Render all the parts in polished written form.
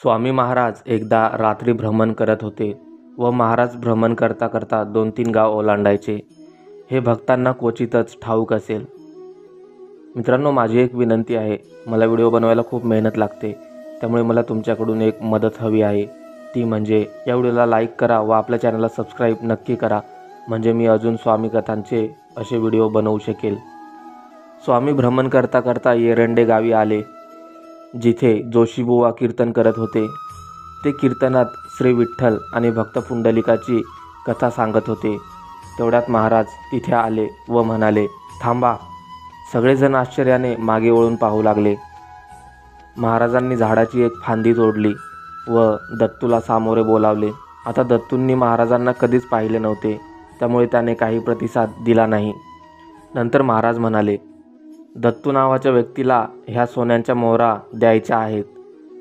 स्वामी महाराज एकदा रात्री भ्रमण करत होते व महाराज भ्रमण करता करता 2-3 गाव ओलांडायचे. हे भक्तांना क्वचितच ठाऊक असेल. मित्रांनो, माझी एक विनंती आहे. मला व्हिडिओ बनवायला खूप मेहनत लागते, त्यामुळे मला तुमच्याकडून एक मदत हवी आहे. ती म्हणजे या व्हिडिओला लाईक करा व आपल्या चॅनलला सबस्क्राईब नक्की करा, म्हणजे मी अजून स्वामी कथांचे असे व्हिडिओ बनवू शकेल. स्वामी भ्रमण करता करता येरंडे गावी आले, जिथे जोशीबुवा कीर्तन करत होते. ते कीर्तनात श्री विठ्ठल आणि भक्त पुंडलिकाची कथा सांगत होते. तेवढ्यात महाराज तिथे आले व म्हणाले, थांबा. सगळेजण आश्चर्याने मागे वळून पाहू लागले. महाराजांनी झाडाची एक फांदी तोडली व दत्तूला सामोरे बोलावले. आता दत्तूंनी महाराजांना कधीच पाहिले नव्हते, त्यामुळे त्याने काही प्रतिसाद दिला नाही. नंतर महाराज म्हणाले, दत्तू नावाच्या व्यक्तीला ह्या सोन्यांच्या मोहरा द्यायच्या आहेत,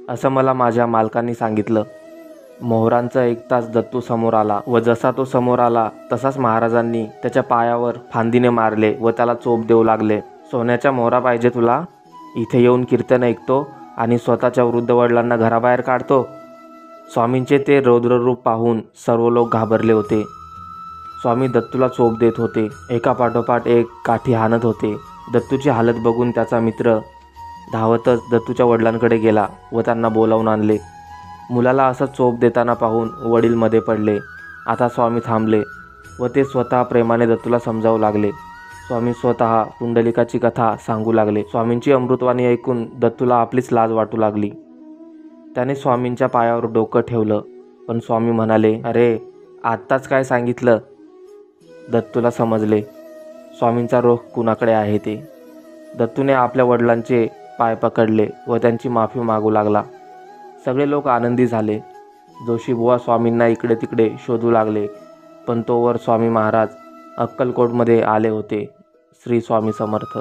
असं मला माझ्या मालकांनी सांगितलं. मोहरांचं ऐकताच दत्तू समोर आला व जसा तो समोर आला तसाच महाराजांनी त्याच्या पायावर फांदीने मारले व त्याला चोप देऊ लागले. सोन्याच्या मोहरा पाहिजे तुला? इथे येऊन कीर्तन ऐकतो आणि स्वतःच्या वृद्ध वडिलांना घराबाहेर काढतो. स्वामींचे ते रौद्ररूप पाहून सर्व लोक घाबरले होते. स्वामी दत्तूला चोप देत होते, एका पाठोपाठ एक काठी हाणत होते. दत्तूची हालत बघून त्याचा मित्र धावतच दत्तूच्या वडिलांकडे गेला व त्यांना बोलावून आणले. मुलाला असं चोप देताना पाहून वडील मध्ये पडले. आता स्वामी थांबले व ते स्वतः प्रेमाने दत्तूला समजावू लागले. स्वामी स्वतः पुंडलिकाची कथा सांगू लागले. स्वामींची अमृतवाणी ऐकून दत्तूला आपलीच लाज वाटू लागली. त्याने स्वामींच्या पायावर डोकं ठेवलं, पण स्वामी म्हणाले, अरे आत्ताच काय सांगितलं? दत्तूला समजले स्वामींचा रोख कुणाकडे आहे ते. दत्तूने आपल्या वडिलांचे पाय पकडले व त्यांची माफी मागू लागला. सगळे लोक आनंदी झाले. जोशीबुवा स्वामींना इकडे तिकडे शोधू लागले, पण तोवर स्वामी महाराज अक्कलकोटमध्ये आले होते. श्री स्वामी समर्थ.